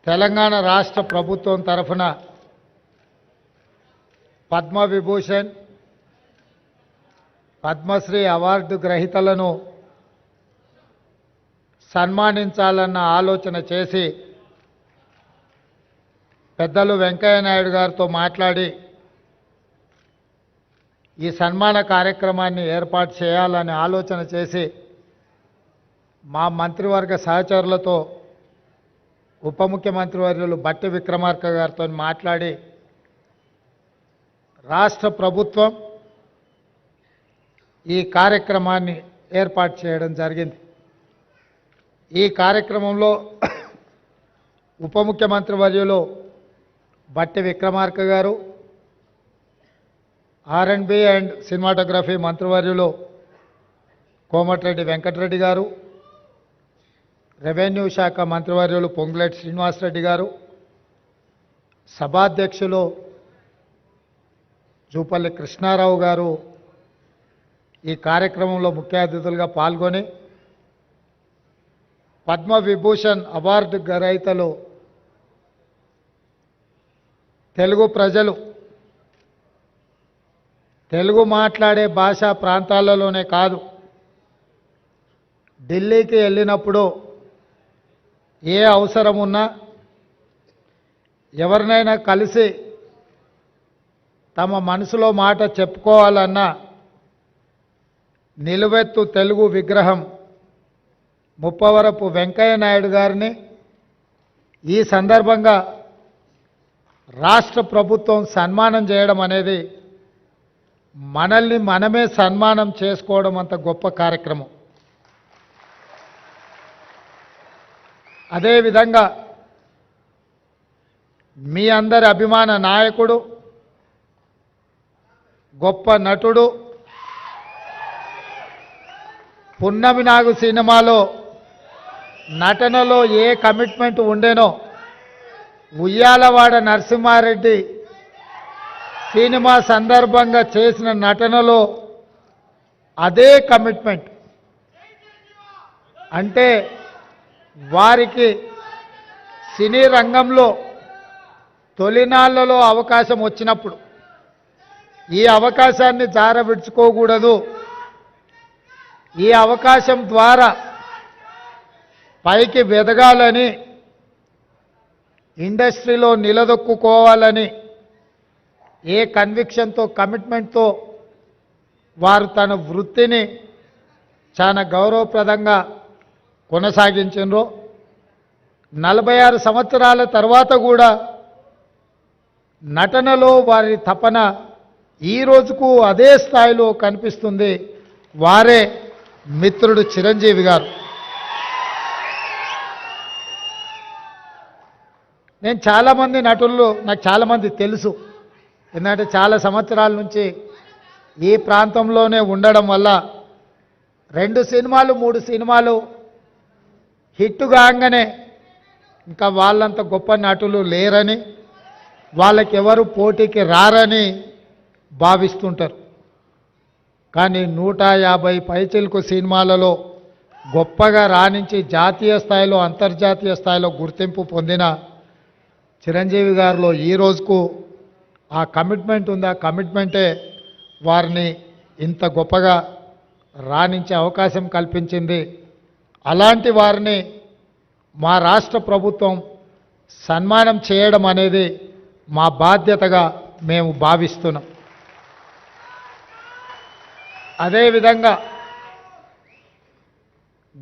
తెలంగాణ రాష్ట్ర ప్రభుత్వం తరఫున పద్మవిభూషణ్ పద్మశ్రీ అవార్డు గ్రహీతలను సన్మానించాలన్న ఆలోచన చేసి పెద్దలు వెంకయ్య నాయుడు గారితో మాట్లాడి ఈ సన్మాన కార్యక్రమాన్ని ఏర్పాటు చేయాలని ఆలోచన చేసి మా మంత్రివర్గ సహచరులతో ఉప ముఖ్యమంత్రి వర్యులు బట్టి విక్రమార్క గారితో మాట్లాడి రాష్ట్ర ప్రభుత్వం ఈ కార్యక్రమాన్ని ఏర్పాటు చేయడం జరిగింది. ఈ కార్యక్రమంలో ఉప ముఖ్యమంత్రి వర్యులు బట్టి విక్రమార్క గారు, R&B అండ్ సినిమాటోగ్రఫీ మంత్రివర్యులు కోమటిరెడ్డి వెంకటరెడ్డి గారు, రెవెన్యూ శాఖ మంత్రివర్యులు పొంగులేటి శ్రీనివాసరెడ్డి గారు, సభాధ్యక్షులు జూపల్లి కృష్ణారావు గారు ఈ కార్యక్రమంలో ముఖ్య అతిథులుగా పాల్గొని పద్మవిభూషణ్ అవార్డు గ్రహీతలు తెలుగు ప్రజలు తెలుగు మాట్లాడే భాషా ప్రాంతాలలోనే కాదు, ఢిల్లీకి వెళ్ళినప్పుడు ఏ అవసరం ఉన్నా ఎవరినైనా కలిసి తమ మనసులో మాట చెప్పుకోవాలన్నా నిలువెత్తు తెలుగు విగ్రహం ముప్పవరపు వెంకయ్య నాయుడు గారిని ఈ సందర్భంగా రాష్ట్ర ప్రభుత్వం సన్మానం చేయడం అనేది మనల్ని మనమే సన్మానం చేసుకోవడం అంత గొప్ప కార్యక్రమం. అదేవిధంగా మీ అందరి అభిమాన నాయకుడు, గొప్ప నటుడు, పున్నమి నాగు సినిమాలో నటనలో a commitment ఉండేనో Uyyalawada Narasimha Reddy cinema సందర్భంగా చేసిన నటనలో అదే కమిట్మెంట్. అంటే వారికి సినీ రంగంలో తొలినాళ్లలో అవకాశం వచ్చినప్పుడు ఈ అవకాశాన్ని జారవిడ్చుకోకూడదు, ఈ అవకాశం ద్వారా పైకి వెదగాలని, ఇండస్ట్రీలో నిలదొక్కుకోవాలని ఏ కన్విక్షన్తో కమిట్మెంట్తో వారు తన వృత్తిని చాలా గౌరవప్రదంగా కొనసాగించారో 46 సంవత్సరాల తర్వాత కూడా నటనలో వారి తపన ఈ రోజుకు అదే స్థాయిలో కనిపిస్తుంది. వారే మిత్రుడు చిరంజీవి గారు. నేను చాలామంది నటులు నాకు చాలామంది తెలుసు, ఎందుకంటే చాలా సంవత్సరాల నుంచి ఈ ప్రాంతంలోనే ఉండడం వల్ల 2 సినిమాలు 3 సినిమాలు హిట్ కాగానే ఇంకా వాళ్ళంత గొప్ప నటులు లేరని, వాళ్ళకెవరు పోటీకి రారని భావిస్తుంటారు. కానీ 150 పైచిలకు సినిమాలలో గొప్పగా రాణించి జాతీయ స్థాయిలో అంతర్జాతీయ స్థాయిలో గుర్తింపు పొందిన చిరంజీవి గారిలో ఈ రోజుకు ఆ కమిట్మెంట్ ఉంది. ఆ కమిట్మెంటే వారిని ఇంత గొప్పగా రాణించే అవకాశం కల్పించింది. అలాంటి వారిని మా రాష్ట్ర ప్రభుత్వం సన్మానం చేయడం అనేది మా బాధ్యతగా మేము భావిస్తున్నాం. అదేవిధంగా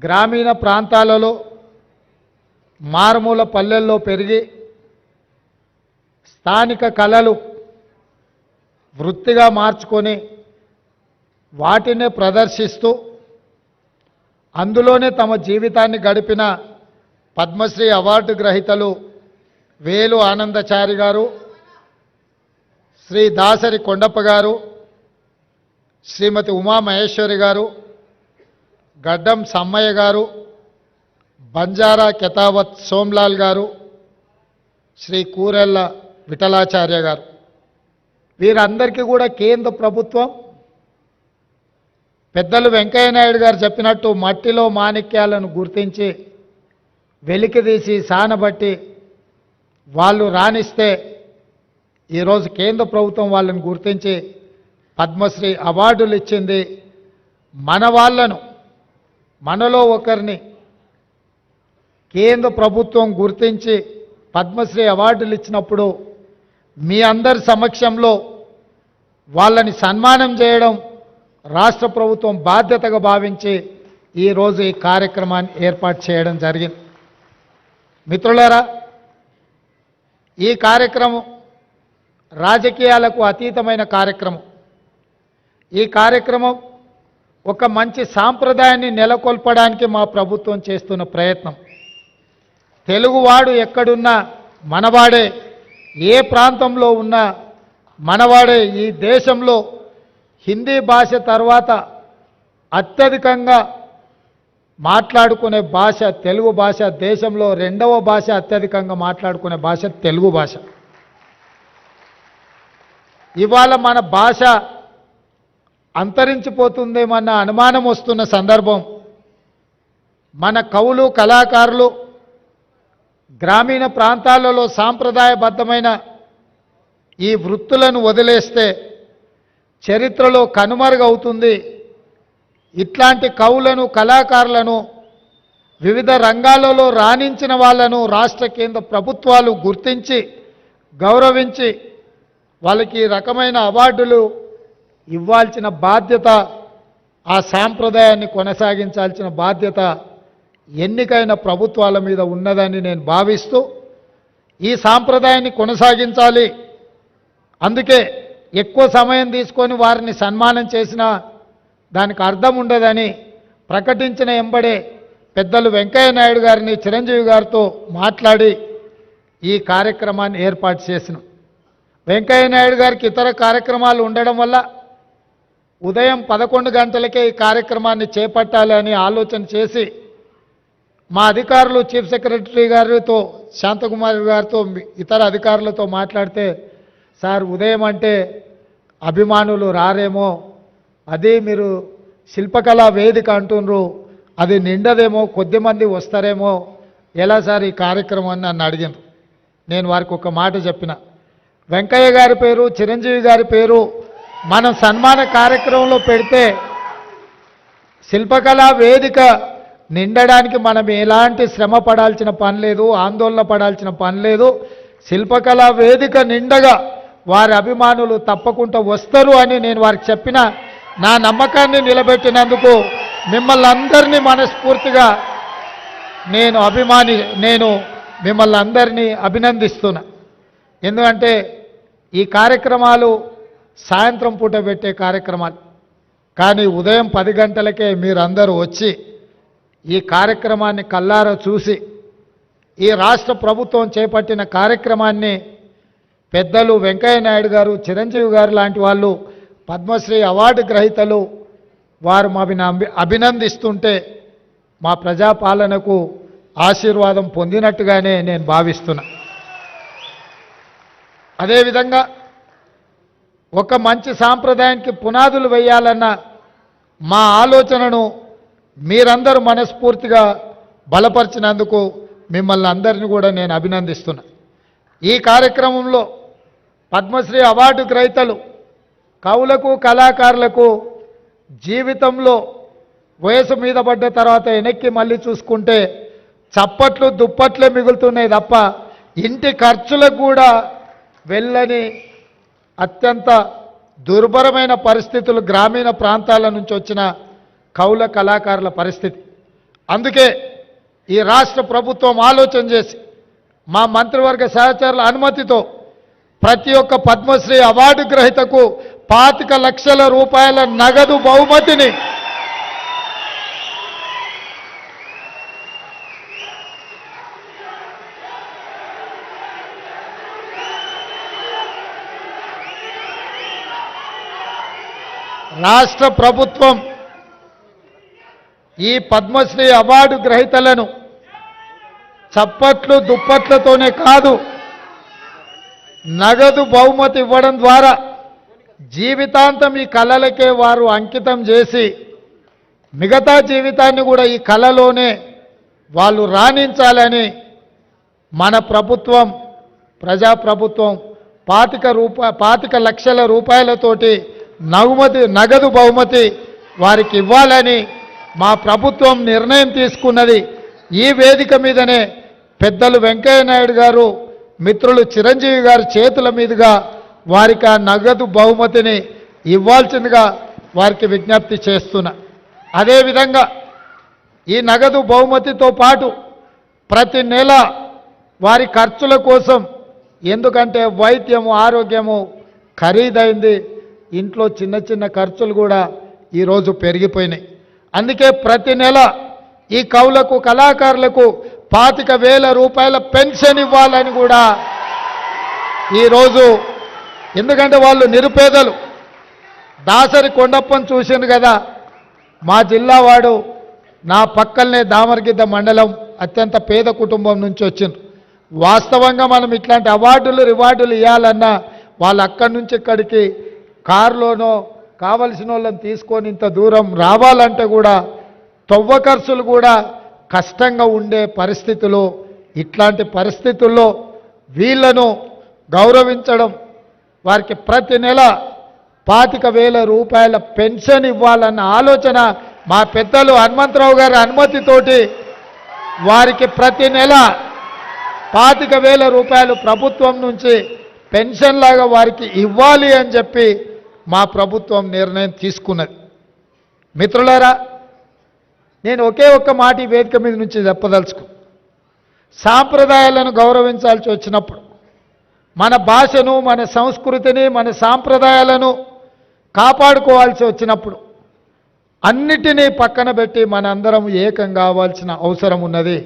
గ్రామీణ ప్రాంతాలలో మారుమూల పల్లెల్లో పెరిగి స్థానిక కళలు వృత్తిగా మార్చుకొని వాటినే ప్రదర్శిస్తూ అందులోనే తమ జీవితాన్ని గడిపిన పద్మశ్రీ అవార్డు గ్రహీతలు వేలు ఆనందచారి గారు, శ్రీ దాసరి కొండప్ప గారు, శ్రీమతి ఉమామహేశ్వరి గారు, గడ్డం సమ్మయ్య గారు, బంజారా కెతావత్ సోమ్లాల్ గారు, శ్రీ కూరెళ్ళ విఠలాచార్య గారు, వీరందరికీ కూడా కేంద్ర ప్రభుత్వం పెద్దలు వెంకయ్య నాయుడు గారు చెప్పినట్టు మట్టిలో మాణిక్యాలను గుర్తించి వెలికితీసి సానబట్టి వాళ్ళు రాణిస్తే ఈరోజు కేంద్ర ప్రభుత్వం వాళ్ళని గుర్తించి పద్మశ్రీ అవార్డులు ఇచ్చింది. మన వాళ్ళను, మనలో ఒకరిని కేంద్ర ప్రభుత్వం గుర్తించి పద్మశ్రీ అవార్డులు ఇచ్చినప్పుడు మీ అందరి సమక్షంలో వాళ్ళని సన్మానం చేయడం రాష్ట్ర ప్రభుత్వం బాధ్యతగా భావించి ఈరోజు ఈ కార్యక్రమాన్ని ఏర్పాటు చేయడం జరిగింది. మిత్రులారా, ఈ కార్యక్రమం రాజకీయాలకు అతీతమైన కార్యక్రమం. ఈ కార్యక్రమం ఒక మంచి సాంప్రదాయాన్ని నెలకొల్పడానికి మా ప్రభుత్వం చేస్తున్న ప్రయత్నం. తెలుగువాడు ఎక్కడున్నా మనవాడే, ఏ ప్రాంతంలో ఉన్నా మనవాడే. ఈ దేశంలో హిందీ భాష తర్వాత అత్యధికంగా మాట్లాడుకునే భాష తెలుగు భాష. దేశంలో రెండవ భాష అత్యధికంగా మాట్లాడుకునే భాష తెలుగు భాష. ఇవాళ మన భాష అంతరించిపోతుందేమన్న అనుమానం వస్తున్న సందర్భం. మన కవులు, కళాకారులు గ్రామీణ ప్రాంతాలలో సాంప్రదాయబద్ధమైన ఈ వృత్తులను వదిలేస్తే చరిత్రలో కనుమరుగవుతుంది. ఇట్లాంటి కవులను, కళాకారులను, వివిధ రంగాలలో రాణించిన వాళ్ళను రాష్ట్ర కేంద్ర ప్రభుత్వాలు గుర్తించి గౌరవించి వాళ్ళకి ఈ రకమైన అవార్డులు ఇవ్వాల్సిన బాధ్యత, ఆ సాంప్రదాయాన్ని కొనసాగించాల్సిన బాధ్యత ఎన్నికైన ప్రభుత్వాల మీద ఉన్నదని నేను భావిస్తూ ఈ సాంప్రదాయాన్ని కొనసాగించాలి. అందుకే ఎక్కువ సమయం తీసుకొని వారిని సన్మానం చేసినా దానికి అర్థం ఉండదని ప్రకటించిన ఎంబడే పెద్దలు వెంకయ్య నాయుడు గారిని, చిరంజీవి గారితో మాట్లాడి ఈ కార్యక్రమాన్ని ఏర్పాటు చేసినాం. వెంకయ్య నాయుడు గారికి ఇతర కార్యక్రమాలు ఉండడం వల్ల ఉదయం 11 గంటలకే ఈ కార్యక్రమాన్ని చేపట్టాలి అని ఆలోచన చేసి మా అధికారులు చీఫ్ సెక్రటరీ గారితో, శాంతకుమారి గారితో, ఇతర అధికారులతో మాట్లాడితే, సార్ ఉదయం అంటే అభిమానులు రారేమో, అది మీరు శిల్పకళా వేదిక అంటున్నారు, అది నిండదేమో, కొద్దిమంది వస్తారేమో, ఎలా సార్ ఈ కార్యక్రమాన్ని నన్ను అడిగినారు. నేను వారికి ఒక మాట చెప్పిన, వెంకయ్య గారి పేరు, చిరంజీవి గారి పేరు మనం సన్మాన కార్యక్రమంలో పెడితే శిల్పకళా వేదిక నిండడానికి మనం ఎలాంటి శ్రమ పడాల్సిన పని లేదు, ఆందోళన పడాల్సిన పని లేదు. శిల్పకళా వేదిక నిండగా వారి అభిమానులు తప్పకుండా వస్తారు అని నేను వారికి చెప్పిన. నా నమ్మకాన్ని నిలబెట్టినందుకు మిమ్మల్ని అందరినీ మనస్ఫూర్తిగా నేను మిమ్మల్ని అందరినీ అభినందిస్తున్నా. ఎందుకంటే ఈ కార్యక్రమాలు సాయంత్రం పూట పెట్టే కార్యక్రమాలు, కానీ ఉదయం 10 గంటలకే మీరందరూ వచ్చి ఈ కార్యక్రమాన్ని కల్లారా చూసి ఈ రాష్ట్ర ప్రభుత్వం చేపట్టిన కార్యక్రమాన్ని పెద్దలు వెంకయ్య నాయుడు గారు, చిరంజీవి గారు లాంటి వాళ్ళు, పద్మశ్రీ అవార్డు గ్రహీతలు వారు మాని అభినందిస్తుంటే మా ప్రజాపాలనకు ఆశీర్వాదం పొందినట్టుగానే నేను భావిస్తున్నా. అదేవిధంగా ఒక మంచి సాంప్రదాయానికి పునాదులు వేయాలన్న మా ఆలోచనను మీరందరూ మనస్ఫూర్తిగా బలపరిచినందుకు మిమ్మల్ని అందరినీ కూడా నేను అభినందిస్తున్నా. ఈ కార్యక్రమంలో పద్మశ్రీ అవార్డు గ్రహీతలు కవులకు, కళాకారులకు జీవితంలో వయసు మీద పడ్డ తర్వాత వెనక్కి మళ్ళీ చూసుకుంటే చప్పట్లు, దుప్పట్లే మిగులుతున్నాయి తప్ప ఇంటి ఖర్చులకు కూడా వెళ్ళని అత్యంత దుర్భరమైన పరిస్థితులు గ్రామీణ ప్రాంతాల నుంచి వచ్చిన కవుల, కళాకారుల పరిస్థితి. అందుకే ఈ రాష్ట్ర ప్రభుత్వం ఆలోచన చేసి మా మంత్రివర్గ సహచరుల అనుమతితో ప్రతి ఒక్క పద్మశ్రీ అవార్డు గ్రహీతకు 25 లక్షల రూపాయల నగదు బహుమతిని రాష్ట్ర ప్రభుత్వం ఈ పద్మశ్రీ అవార్డు గ్రహీతలను చప్పట్లు, దుప్పట్లతోనే కాదు నగదు బహుమతి ఇవ్వడం ద్వారా జీవితాంతం ఈ కళలకే వారు అంకితం చేసి మిగతా జీవితాన్ని కూడా ఈ కళలోనే వాళ్ళు రాణించాలని మన ప్రభుత్వం ప్రజాప్రభుత్వం 25 లక్షల రూపాయలతోటి నగదు బహుమతి వారికి ఇవ్వాలని మా ప్రభుత్వం నిర్ణయం తీసుకున్నది. ఈ వేదిక మీదనే పెద్దలు వెంకయ్య నాయుడు గారు, మిత్రులు చిరంజీవి గారి చేతుల మీదుగా వారికి ఆ నగదు బహుమతిని ఇవ్వాల్సిందిగా వారికి విజ్ఞప్తి చేస్తున్నా. అదేవిధంగా ఈ నగదు బహుమతితో పాటు ప్రతి నెల వారి ఖర్చుల కోసం, ఎందుకంటే వైద్యము ఆరోగ్యము ఖరీదైంది, ఇంట్లో చిన్న చిన్న ఖర్చులు కూడా ఈరోజు పెరిగిపోయినాయి. అందుకే ప్రతి నెల ఈ కవులకు కళాకారులకు 25,000 రూపాయల పెన్షన్ ఇవ్వాలని కూడా ఈరోజు, ఎందుకంటే వాళ్ళు నిరుపేదలు. దాసరి కొండప్పని చూసిండు కదా, మా జిల్లా వాడు, నా పక్కనే దామరగిద్ద మండలం, అత్యంత పేద కుటుంబం నుంచి వచ్చిండ్రు. వాస్తవంగా మనం ఇట్లాంటి రివార్డులు ఇవ్వాలన్నా వాళ్ళు అక్కడి నుంచి ఇక్కడికి కారులోనో కావలసిన వాళ్ళని తీసుకొని ఇంత దూరం రావాలంటే కూడా తవ్వ ఖర్చులు కూడా కష్టంగా ఉండే పరిస్థితులు. ఇట్లాంటి పరిస్థితుల్లో వీళ్ళను గౌరవించడం, వారికి ప్రతి నెల 25,000 రూపాయల పెన్షన్ ఇవ్వాలన్న ఆలోచన మా పెద్దలు హనుమంతరావు గారి అనుమతితోటి వారికి ప్రతి నెల 25,000 రూపాయలు ప్రభుత్వం నుంచి పెన్షన్ లాగా వారికి ఇవ్వాలి అని చెప్పి మా ప్రభుత్వం నిర్ణయం తీసుకున్నది. మిత్రులారా, నేను ఒకే ఒక్క మాట ఈ వేదిక మీద నుంచి చెప్పదలుచుకు, సాంప్రదాయాలను గౌరవించాల్సి వచ్చినప్పుడు, మన భాషను, మన సంస్కృతిని, మన సాంప్రదాయాలను కాపాడుకోవాల్సి వచ్చినప్పుడు అన్నిటినీ పక్కన పెట్టి మనందరం ఏకం కావాల్సిన అవసరం ఉన్నది.